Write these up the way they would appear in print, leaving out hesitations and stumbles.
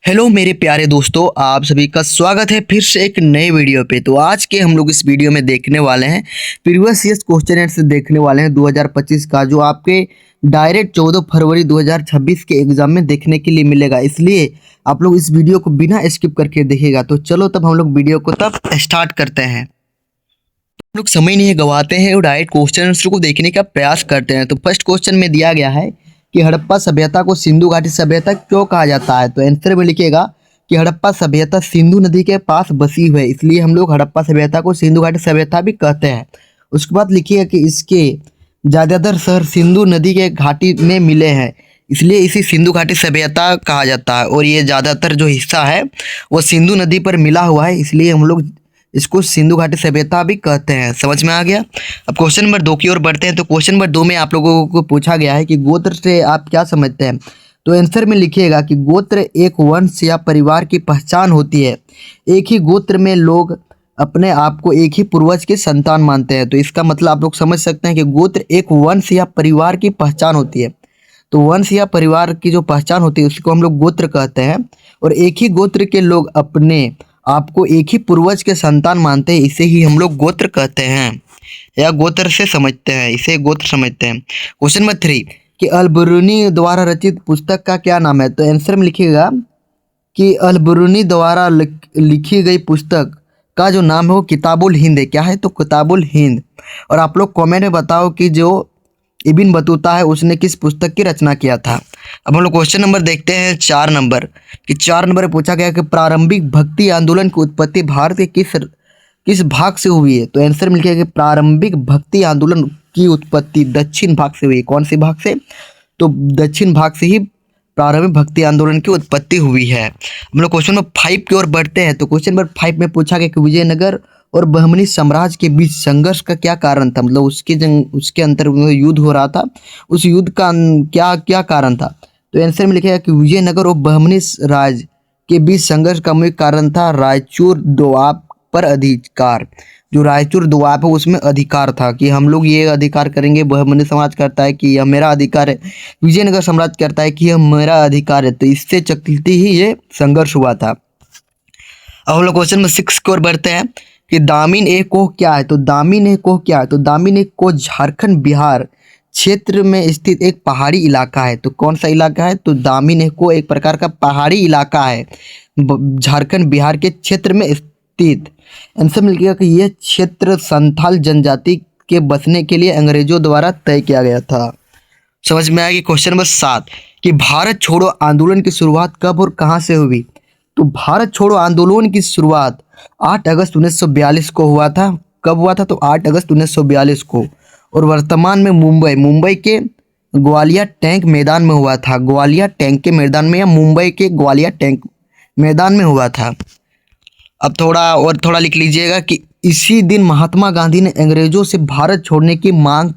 Hello मेरे प्यारे दोस्तों, आप सभी का स्वागत है फिर से एक नए वीडियो पे। तो आज के हम लोग इस वीडियो में देखने वाले हैं प्रीवियस ईयर क्वेश्चन आंसर देखने वाले हैं 2025 का, जो आपके डायरेक्ट 14 फरवरी 2026 के एग्जाम में देखने के लिए मिलेगा। इसलिए आप लोग इस वीडियो को बिना स्किप करके देखिएगा। तो चलो तब हम लोग वीडियो को तब स्टार्ट करते हैं। हम लोग समय नहीं गवाते हैं और डायरेक्ट क्वेश्चन आंसर को देखने का प्रयास करते हैं। तो फर्स्ट क्वेश्चन में दिया गया है कि हड़प्पा सभ्यता को सिंधु घाटी सभ्यता क्यों कहा जाता है। तो आंसर में लिखिएगा कि हड़प्पा सभ्यता सिंधु नदी के पास बसी हुई है, इसलिए हम लोग हड़प्पा सभ्यता को सिंधु घाटी सभ्यता भी कहते हैं। उसके बाद लिखिएगा कि इसके ज़्यादातर शहर सिंधु नदी के घाटी में मिले हैं, इसलिए इसी सिंधु घाटी सभ्यता कहा जाता है। और ये ज़्यादातर जो हिस्सा है वो सिंधु नदी पर मिला हुआ है, इसलिए हम लोग इसको सिंधु घाटी सभ्यता भी कहते हैं। समझ में आ गया। अब क्वेश्चन नंबर 2 की ओर बढ़ते हैं। तो क्वेश्चन नंबर 2 में आप लोगों को पूछा गया है कि गोत्र से आप क्या समझते हैं। तो आंसर में लिखिएगा कि गोत्र एक वंश या परिवार की पहचान होती है। एक ही गोत्र में लोग अपने आप को एक ही पूर्वज के संतान मानते हैं। तो इसका मतलब आप लोग समझ सकते हैं कि गोत्र एक वंश या परिवार की पहचान होती है। तो वंश या परिवार की जो पहचान होती है उसको हम लोग गोत्र कहते हैं। और एक ही गोत्र के लोग अपने आपको एक ही पूर्वज के संतान मानते हैं, इसे ही हम लोग गोत्र कहते हैं या गोत्र से समझते हैं, इसे गोत्र समझते हैं। क्वेश्चन नंबर 3 कि अल-बिरूनी द्वारा रचित पुस्तक का क्या नाम है। तो आंसर में लिखिएगा कि अल-बिरूनी द्वारा लिखी गई पुस्तक का जो नाम है वो किताबुल हिंद है। क्या है? तो किताबुल हिंद। और आप लोग कमेंट में बताओ कि जो इब्न बतूता है उसने किस पुस्तक की रचना किया था। अब हम लोग क्वेश्चन नंबर देखते हैं 4 नंबर कि 4 नंबर में पूछा गया कि प्रारंभिक भक्ति आंदोलन की उत्पत्ति भारत के किस भाग से हुई है। तो आंसर में लिखा कि प्रारंभिक भक्ति आंदोलन की उत्पत्ति दक्षिण भाग से हुई है। कौन से भाग से? तो दक्षिण भाग से ही प्रारंभिक भक्ति आंदोलन की उत्पत्ति हुई है। हम लोग क्वेश्चन नंबर 5 की ओर बढ़ते हैं। तो क्वेश्चन नंबर 5 में पूछा गया कि विजयनगर और बहमनी साम्राज्य के बीच संघर्ष का क्या कारण था। मतलब उसके अंतर युद्ध हो रहा था, उस युद्ध का क्या क्या कारण था। तो आंसर में लिखेगा कि विजयनगर और बहमनी राज्य के बीच संघर्ष का मुख्य कारण था रायचूर दोआब पर अधिकार। जो रायचूर दोआब है उसमें अधिकार था कि हम लोग ये अधिकार करेंगे। बहमनी साम्राज्य करता है कि यह मेरा अधिकार है, विजयनगर साम्राज्य करता है कि यह मेरा अधिकार है। तो इससे चलते ही ये संघर्ष हुआ था। अब हम लोग क्वेश्चन नंबर 6 की ओर बढ़ते हैं कि दामिन ए कोह क्या है। तो दामिन ए कोह क्या है। तो दामिन ए कोह झारखंड बिहार क्षेत्र में स्थित एक पहाड़ी इलाका है। तो कौन सा इलाका है? तो दामिन ए कोह एक प्रकार का पहाड़ी इलाका है झारखंड बिहार के क्षेत्र में स्थित। आंसर में लिखिएगा कि यह क्षेत्र संथाल जनजाति के बसने के लिए अंग्रेजों द्वारा तय किया गया था। समझ में आएगी। क्वेश्चन नंबर 7 कि भारत छोड़ो आंदोलन की शुरुआत कब और कहाँ से हुई। तो भारत छोड़ो आंदोलन की शुरुआत 8 अगस्त 1942 को हुआ था। कब हुआ था? तो 8 अगस्त 1942 को। और वर्तमान में मुंबई के ग्वालियर टैंक मैदान में हुआ था। ग्वालियर टैंक के मैदान में या मुंबई के ग्वालियर टैंक मैदान में हुआ था। अब थोड़ा लिख लीजिएगा कि इसी दिन महात्मा गांधी ने अंग्रेजों से भारत छोड़ने की मांग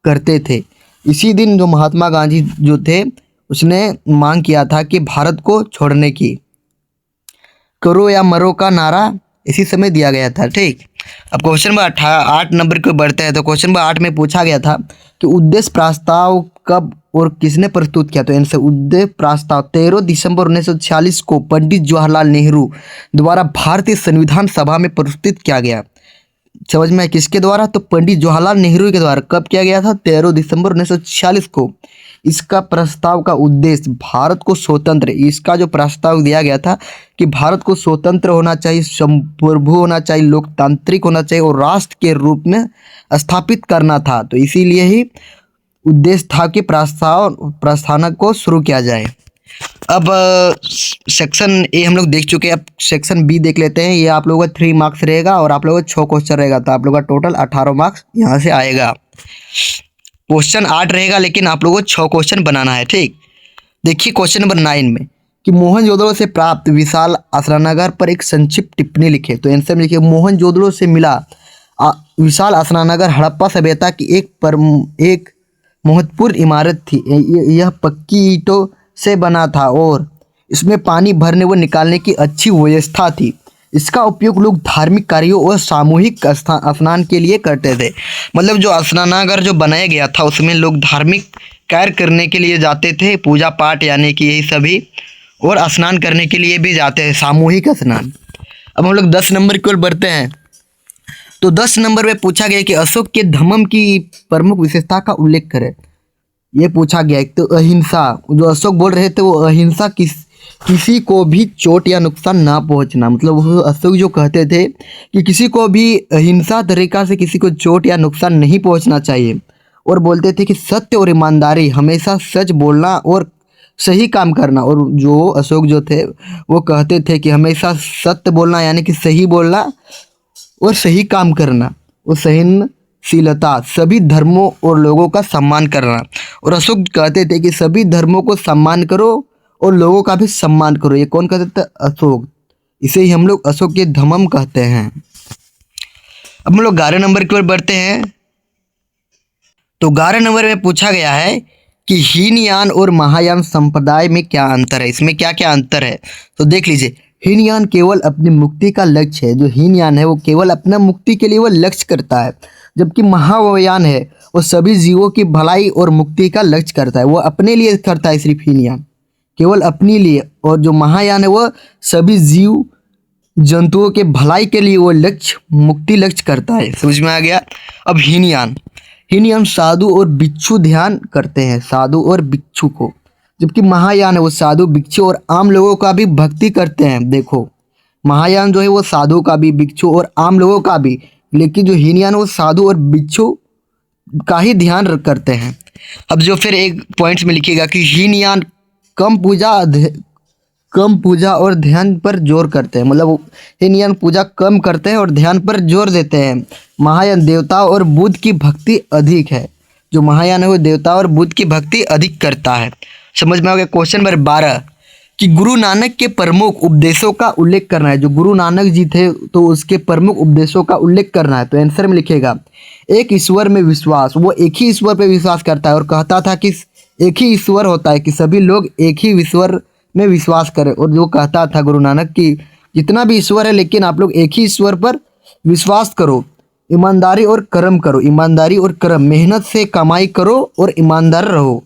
करते थे। इसी दिन जो महात्मा गांधी जो थे उसने मांग किया था कि भारत को छोड़ने की, करो या मरो का नारा इसी समय दिया गया था। ठीक। अब क्वेश्चन नंबर 8 नंबर को बढ़ते हैं। तो क्वेश्चन नंबर 8 में पूछा गया था कि उद्देश्य प्रस्ताव कब और किसने प्रस्तुत किया। तो इनसे उद्देश्य प्रस्ताव 13 दिसंबर 1946 को पंडित जवाहरलाल नेहरू द्वारा भारतीय संविधान सभा में प्रस्तुत किया गया। समझ में? किसके द्वारा? तो पंडित जवाहरलाल नेहरू के द्वारा। कब किया गया था? 13 दिसंबर 1946 को। इसका प्रस्ताव का उद्देश्य भारत को स्वतंत्र, इसका जो प्रस्ताव दिया गया था कि भारत को स्वतंत्र होना चाहिए, संप्रभु होना चाहिए, लोकतांत्रिक होना चाहिए और राष्ट्र के रूप में स्थापित करना था। तो इसीलिए ही उद्देश्य था कि प्रस्थान को शुरू किया जाए। अब सेक्शन ए हम लोग देख चुके हैं। अब सेक्शन बी देख लेते हैं। ये आप लोगों का 3 मार्क्स रहेगा और आप लोगों का 6 क्वेश्चन रहेगा। तो आप लोगों का टोटल 18 मार्क्स यहाँ से आएगा। क्वेश्चन 8 रहेगा लेकिन आप लोगों को 6 क्वेश्चन बनाना है। ठीक। देखिए क्वेश्चन नंबर 9 में कि मोहनजोदड़ो से प्राप्त विशाल असरानगर पर एक संक्षिप्त टिप्पणी लिखे। तो आंसर में लिखिए मोहनजोदड़ो से मिला विशाल असरानगर हड़प्पा सभ्यता की एक महत्वपूर्ण इमारत थी। यह पक्की ईंटों से बना था और इसमें पानी भरने व निकालने की अच्छी व्यवस्था थी। इसका उपयोग लोग धार्मिक कार्यों और सामूहिक स्नान के लिए करते थे। मतलब जो स्नानागार जो बनाया गया था उसमें लोग धार्मिक कार्य करने के लिए जाते थे, पूजा पाठ यानी कि यही सभी। और स्नान करने के लिए भी जाते हैं, सामूहिक स्नान। अब हम लोग 10 नंबर की ओर बढ़ते हैं। तो 10 नंबर में पूछा गया कि अशोक के धम्म की प्रमुख विशेषता का उल्लेख करें। ये पूछा गया है। तो अहिंसा, जो अशोक बोल रहे थे वो अहिंसा, किसी को भी चोट या नुकसान ना पहुंचना। मतलब वो अशोक जो कहते थे कि किसी को भी अहिंसा तरीका से किसी को चोट या नुकसान नहीं पहुंचना चाहिए। और बोलते थे कि सत्य और ईमानदारी, हमेशा सच बोलना और सही काम करना। और जो अशोक जो थे वो कहते थे कि हमेशा सत्य बोलना यानी कि सही बोलना और सही काम करना और सहनशीलता, सभी धर्मों और लोगों का सम्मान करना। और अशोक कहते थे कि सभी धर्मों को सम्मान करो और लोगों का भी सम्मान करो। ये कौन कहते थे? अशोक। इसे ही हम लोग अशोक के धम्म कहते हैं। अब हम लोग 11 नंबर की ओर बढ़ते हैं। तो 11 नंबर में पूछा गया है कि हीनयान और महायान संप्रदाय में क्या अंतर है, इसमें क्या क्या अंतर है। तो देख लीजिए, हीनयान केवल अपनी मुक्ति का लक्ष्य है। जो हीनयान है वो केवल अपना मुक्ति के लिए वो लक्ष्य करता है, जबकि महायान है वो सभी जीवों की भलाई और मुक्ति का लक्ष्य करता है। वो अपने लिए करता है सिर्फ हीनयान, केवल अपने लिए। और जो महायान है वो सभी जीव जंतुओं के भलाई के लिए वो लक्ष्य, मुक्ति लक्ष्य करता है। समझ में आ गया। अब हीनयान साधु और भिक्षु ध्यान करते हैं, साधु और भिक्षु को, जबकि महायान है वो साधु, भिक्षु और आम लोगों का भी भक्ति करते हैं। देखो, महायान जो है वो साधु का भी, भिक्षु और आम लोगों का भी, लेकिन जो हीनयान वो साधु और भिक्षु का ही ध्यान करते हैं। अब जो फिर एक पॉइंट्स में लिखिएगा कि हीनयान कम पूजा और ध्यान पर जोर करते हैं। मतलब हीनयान पूजा कम करते हैं और ध्यान पर जोर देते हैं। महायान देवता और बुद्ध की भक्ति अधिक है। जो महायान है वो देवता और बुद्ध की भक्ति अधिक करता है। समझ में आ गया। क्वेश्चन नंबर 12 कि गुरु नानक के प्रमुख उपदेशों का उल्लेख करना है। जो गुरु नानक जी थे तो उसके प्रमुख उपदेशों का उल्लेख करना है। तो आंसर में लिखेगा एक ईश्वर में विश्वास। वो एक ही ईश्वर पर विश्वास करता है और कहता था कि एक ही ईश्वर होता है, कि सभी लोग एक ही ईश्वर में विश्वास करें। और जो कहता था गुरु नानक कि जितना भी ईश्वर है लेकिन आप लोग एक ही ईश्वर पर विश्वास करो। ईमानदारी और कर्म करो, ईमानदारी और कर्म, मेहनत से कमाई करो और ईमानदार रहो।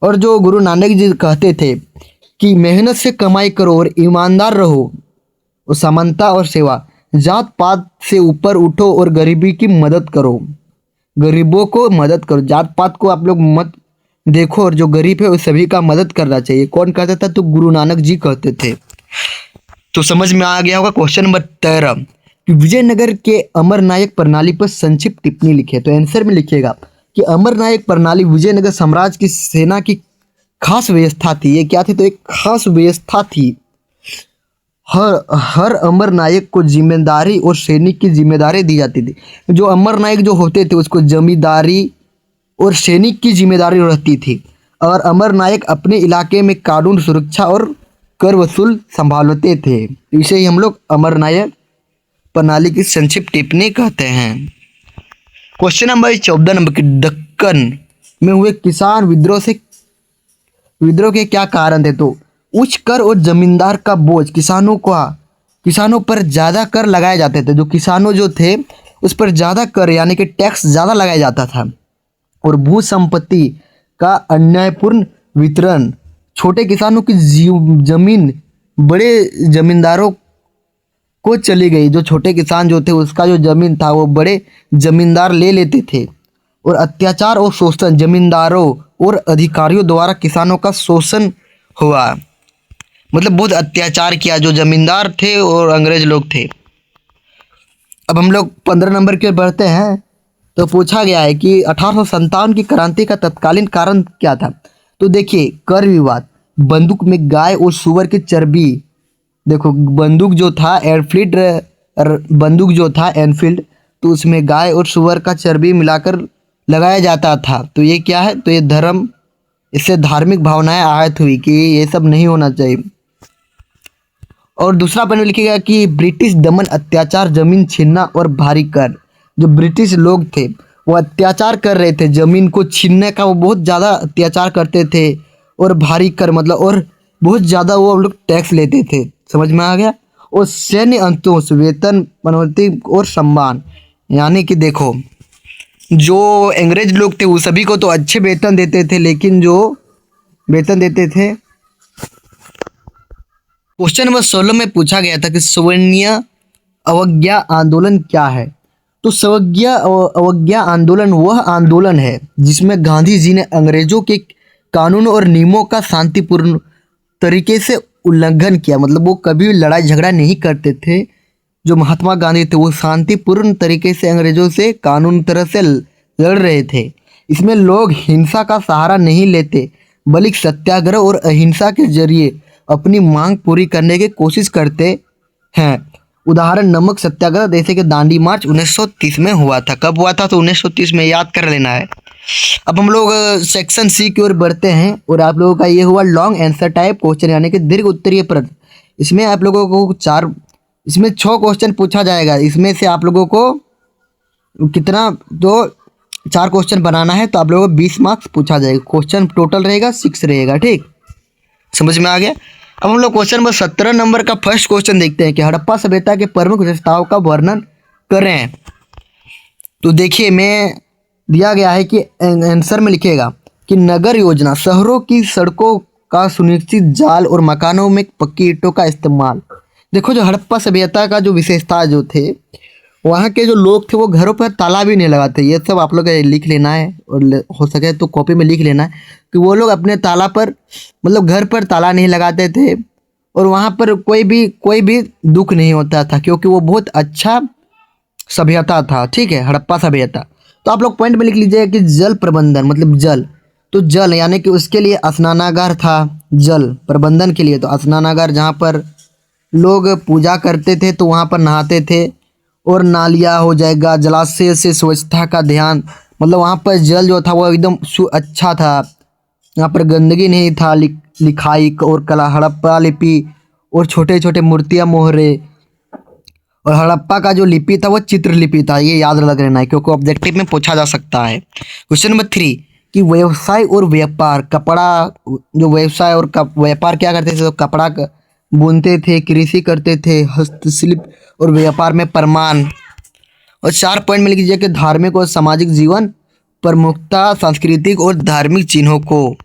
और जो गुरु नानक जी कहते थे कि मेहनत से कमाई करो और ईमानदार रहो, और समानता और सेवा, जात पात से ऊपर उठो और गरीबी की मदद करो, गरीबों को मदद करो। जात पात को आप लोग मत देखो, और जो गरीब है उस सभी का मदद करना चाहिए। कौन कहता था? तो गुरु नानक जी कहते थे। तो समझ में आ गया होगा। क्वेश्चन नंबर 13 कि विजयनगर के अमरनायक प्रणाली पर संक्षिप्त टिप्पणी लिखे। तो आंसर में लिखिएगा कि अमरनायक प्रणाली विजयनगर साम्राज्य की सेना की खास व्यवस्था थी। ये क्या थी? तो एक खास व्यवस्था थी। हर अमर नायक को जिम्मेदारी और सैनिक की जिम्मेदारी दी जाती थी। जो अमर नायक जो होते थे उसको जमींदारी और सैनिक की जिम्मेदारी रहती थी। और अमर नायक अपने इलाके में कानून, सुरक्षा और कर वसूल संभालते थे। इसे ही हम लोग अमर नायक प्रणाली की संक्षिप्त टिप्पणी कहते हैं। क्वेश्चन नंबर 14 नंबर की दक्कन में हुए किसान विद्रोह के क्या कारण थे? तो उच्च कर और जमींदार का बोझ, किसानों पर ज़्यादा कर लगाए जाते थे। जो किसानों जो थे उस पर ज़्यादा कर यानी कि टैक्स ज़्यादा लगाया जाता था। और भू संपत्ति का अन्यायपूर्ण वितरण, छोटे किसानों की जमीन बड़े जमींदारों को चली गई। जो छोटे किसान जो थे उसका जो जमीन था वो बड़े जमींदार ले लेते थे। और अत्याचार और शोषण, जमींदारों और अधिकारियों द्वारा किसानों का शोषण हुआ। मतलब बहुत अत्याचार किया जो जमींदार थे और अंग्रेज लोग थे। अब हम लोग 15 नंबर की ओर बढ़ते हैं। तो पूछा गया है कि 1857 की क्रांति का तत्कालीन कारण क्या था? तो देखिए, कर विवाद, बंदूक में गाय और सुअर की चर्बी। देखो, बंदूक जो था एनफील्ड, तो उसमें गाय और सुअर का चर्बी मिलाकर लगाया जाता था। तो ये क्या है? तो ये धर्म, इससे धार्मिक भावनाएं आहत हुई कि ये सब नहीं होना चाहिए। और दूसरा पॉइंट लिखिएगा कि ब्रिटिश दमन, अत्याचार, जमीन छीनना और भारी कर। जो ब्रिटिश लोग थे वो अत्याचार कर रहे थे, जमीन को छीनने का वो बहुत ज़्यादा अत्याचार करते थे। और भारी कर मतलब और बहुत ज़्यादा वो लोग टैक्स लेते थे। समझ में आ गया। और सैन्य अंतोष, वेतन, पनौती और सम्मान, यानी कि देखो जो अंग्रेज लोग थे वो सभी को तो अच्छे वेतन देते थे, लेकिन जो वेतन देते थे क्वेश्चन नंबर 16 में पूछा गया था कि सवर्णीय अवज्ञा आंदोलन क्या है। तो अवज्ञा आंदोलन वह आंदोलन है जिसमें गांधी जी ने अंग्रेजों के कानून और नियमों का शांतिपूर्ण तरीके से उल्लंघन किया। मतलब वो कभी लड़ाई झगड़ा नहीं करते थे। जो महात्मा गांधी थे वो शांतिपूर्ण तरीके से अंग्रेजों से कानून तरह से लड़ रहे थे। इसमें लोग हिंसा का सहारा नहीं लेते बल्कि सत्याग्रह और अहिंसा के जरिए अपनी मांग पूरी करने की कोशिश करते हैं। उदाहरण नमक सत्याग्रह जैसे कि दांडी मार्च 1930 में हुआ था। कब हुआ था? तो 1930 में, याद कर लेना है। अब हम लोग सेक्शन सी की ओर बढ़ते हैं और आप लोगों का ये हुआ लॉन्ग आंसर टाइप क्वेश्चन यानी कि दीर्घ उत्तरीय प्रश्न। इसमें आप लोगों को इसमें 6 क्वेश्चन पूछा जाएगा। इसमें से आप लोगों को कितना, तो 4 क्वेश्चन बनाना है तो आप लोगों को 20 मार्क्स पूछा जाएगा। क्वेश्चन टोटल रहेगा 6 रहेगा। ठीक, समझ में आ गया। अब हम लोग क्वेश्चन नंबर 17 नंबर का फर्स्ट क्वेश्चन देखते हैं कि हड़प्पा सभ्यता के प्रमुख विशेषताओं का वर्णन करें। तो देखिए मैं दिया गया है कि आंसर में लिखेगा कि नगर योजना, शहरों की सड़कों का सुनिश्चित जाल और मकानों में पक्की ईंटों का इस्तेमाल। देखो जो हड़प्पा सभ्यता का जो विशेषता जो थे, वहाँ के जो लोग थे वो घरों पर ताला भी नहीं लगाते। ये सब आप लोग लिख लेना है और हो सके तो कॉपी में लिख लेना है कि वो लोग अपने ताला पर, मतलब घर पर ताला नहीं लगाते थे और वहाँ पर कोई भी दुख नहीं होता था क्योंकि वो बहुत अच्छा सभ्यता था। ठीक है, हड़प्पा सभ्यता। तो आप लोग पॉइंट में लिख लीजिए कि जल प्रबंधन, मतलब जल, तो जल यानी कि उसके लिए स्नानागार था। जल प्रबंधन के लिए तो स्नानागार, जहाँ पर लोग पूजा करते थे तो वहाँ पर नहाते थे। और नालियाँ हो जाएगा, जलाशय से स्वच्छता का ध्यान, मतलब वहाँ पर जल जो था वो एकदम अच्छा था। यहाँ पर गंदगी नहीं था। लिखाई और कला, हड़प्पा लिपि और छोटे छोटे मूर्तियाँ, मोहरे, और हड़प्पा का जो लिपि था वो चित्रलिपि था। ये याद रख लेना है क्योंकि ऑब्जेक्टिव में पूछा जा सकता है। क्वेश्चन नंबर 3 कि व्यवसाय और व्यापार, कपड़ा, जो व्यवसाय और व्यापार क्या करते थे, तो कपड़ा बुनते थे, कृषि करते थे, हस्तशिल्प और व्यापार में प्रमाण। और 4 पॉइंट में लिख लीजिए कि धार्मिक और सामाजिक जीवन, प्रमुखता सांस्कृतिक और धार्मिक चिन्हों को।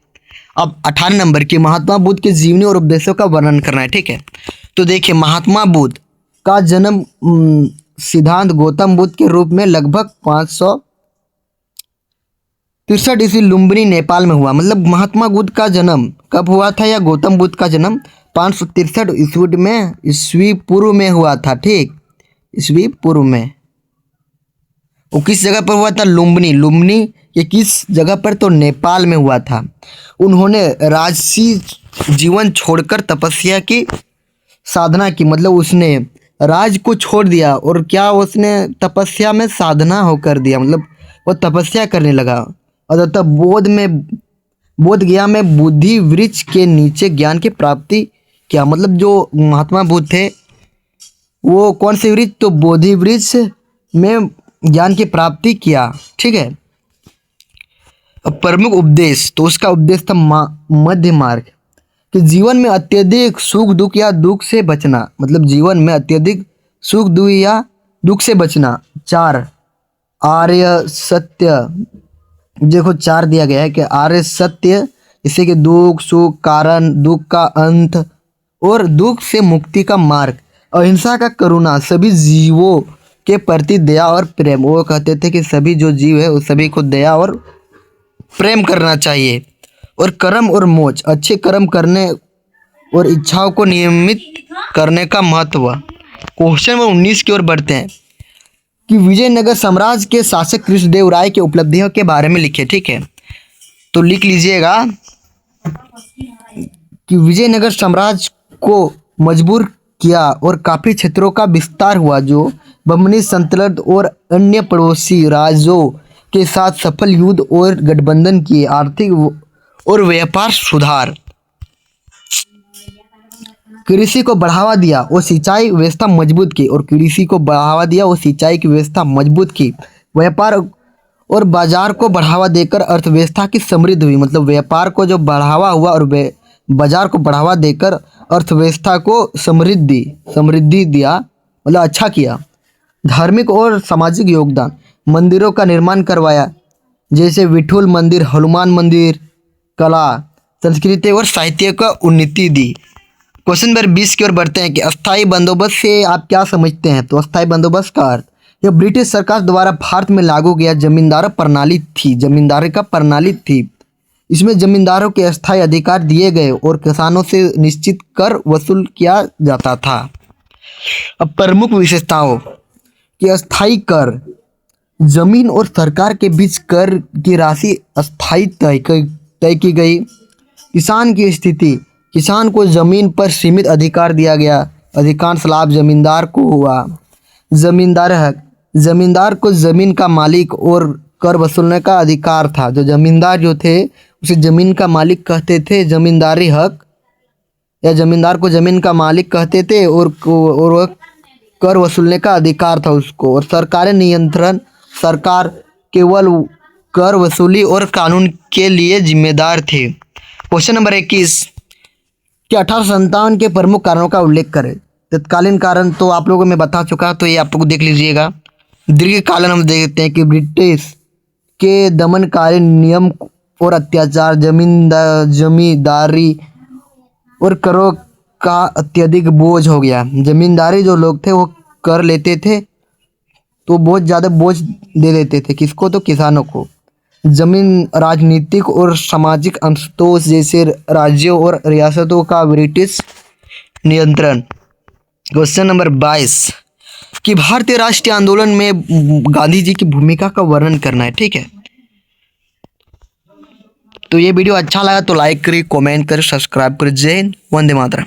अब 18 नंबर की महात्मा बुद्ध के जीवनी और उपदेशों का वर्णन करना है। ठीक है, तो देखिए महात्मा बुद्ध का जन्म सिद्धांत गौतम बुद्ध के रूप में लगभग 563 ईस्वी लुम्बिनी नेपाल में हुआ। मतलब महात्मा बुद्ध का जन्म कब हुआ था, या गौतम बुद्ध का जन्म 563 ईस्वी पूर्व में हुआ था। ठीक, ईस्वी पूर्व में। वो किस जगह पर हुआ था? लुम्बिनी। ये किस जगह पर? तो नेपाल में हुआ था। उन्होंने राजसी जीवन छोड़कर तपस्या की साधना की। मतलब उसने राज को छोड़ दिया और क्या उसने तपस्या में साधना होकर दिया, मतलब वो तपस्या करने लगा। और तब बोध गया में बुद्धि वृक्ष के नीचे ज्ञान की प्राप्ति किया। मतलब जो महात्मा बुद्ध थे वो कौन से वृक्ष? तो बोधि वृक्ष में ज्ञान की प्राप्ति किया। ठीक है, अब प्रमुख उपदेश, तो उसका उपदेश था मध्य मार्ग, कि जीवन में अत्यधिक सुख दुख या दुख से बचना। मतलब जीवन में अत्यधिक सुख दुख या दुख से बचना। 4 आर्य सत्य, देखो 4 दिया गया है कि आर्य सत्य, जैसे कि दुख, सुख, कारण, दुख का अंत और दुख से मुक्ति का मार्ग। अहिंसा का करुणा, सभी जीवों के प्रति दया और प्रेम। वो कहते थे कि सभी जो जीव है उस सभी को दया और प्रेम करना चाहिए। और कर्म और मोक्ष, अच्छे कर्म करने और इच्छाओं को नियमित करने का महत्व। क्वेश्चन नंबर 19 की ओर बढ़ते हैं कि विजयनगर साम्राज्य के शासक कृष्णदेव राय की उपलब्धियों के बारे में लिखे। ठीक है, तो लिख लीजिएगा कि विजयनगर साम्राज्य को मजबूर किया और काफ़ी क्षेत्रों का विस्तार हुआ, जो बमनी सल्तनत और अन्य पड़ोसी राज्यों के साथ सफल युद्ध और गठबंधन किए। आर्थिक और व्यापार सुधार, कृषि को बढ़ावा दिया और सिंचाई व्यवस्था मजबूत की। और कृषि को बढ़ावा दिया और सिंचाई की व्यवस्था मजबूत की। व्यापार और बाजार को बढ़ावा देकर अर्थव्यवस्था की समृद्धि हुई। मतलब व्यापार को जो बढ़ावा हुआ और बाजार को बढ़ावा देकर अर्थव्यवस्था को समृद्धि दिया, मतलब अच्छा किया। धार्मिक और सामाजिक योगदान, मंदिरों का निर्माण करवाया, जैसे विठुल मंदिर, हनुमान मंदिर। कला, संस्कृति और साहित्य का उन्नति दी। क्वेश्चन नंबर 20 की ओर बढ़ते हैं कि अस्थाई बंदोबस्त से आप क्या समझते हैं। तो अस्थाई बंदोबस्त का अर्थ यह ब्रिटिश सरकार द्वारा भारत में लागू किया जमींदार प्रणाली थी, जमींदारी का प्रणाली थी। इसमें जमींदारों के अस्थाई अधिकार दिए गए और किसानों से निश्चित कर वसूल किया जाता था। अब प्रमुख विशेषताओं कि अस्थाई कर, जमीन और सरकार के बीच कर की राशि अस्थाई तय की गई। किसान की स्थिति, किसान को जमीन पर सीमित अधिकार दिया गया, अधिकांश लाभ जमींदार को हुआ। जमींदार हक, जमींदार को जमीन का मालिक और कर वसूलने का अधिकार था। जो जमींदार जो थे उसे जमीन का मालिक कहते थे, जमींदारी हक, या जमींदार को जमीन का मालिक कहते थे और वह कर वसूलने का अधिकार था उसको। और सरकारी नियंत्रण, सरकार केवल कर वसूली और कानून के लिए जिम्मेदार थे। क्वेश्चन नंबर 21 कि 1857 के प्रमुख कारणों का उल्लेख करें। तत्कालीन कारण तो आप लोगों को मैं बता चुका, तो ये आप लोग देख लीजिएगा। दीर्घकालीन हम देखते हैं कि ब्रिटिश के दमनकारी नियम और अत्याचार, जमींदारी और करों का अत्यधिक बोझ हो गया। जमींदारी जो लोग थे वो कर लेते थे तो बहुत ज़्यादा बोझ दे देते थे, किसको, तो किसानों को। जमीन, राजनीतिक और सामाजिक असंतोष, जैसे राज्यों और रियासतों का ब्रिटिश नियंत्रण। क्वेश्चन नंबर 22 कि भारतीय राष्ट्रीय आंदोलन में गांधी जी की भूमिका का वर्णन करना है। ठीक है, तो ये वीडियो अच्छा लगा तो लाइक करिए, कमेंट करिए, सब्सक्राइब करिए। जय हिंद, वंदे मातरम।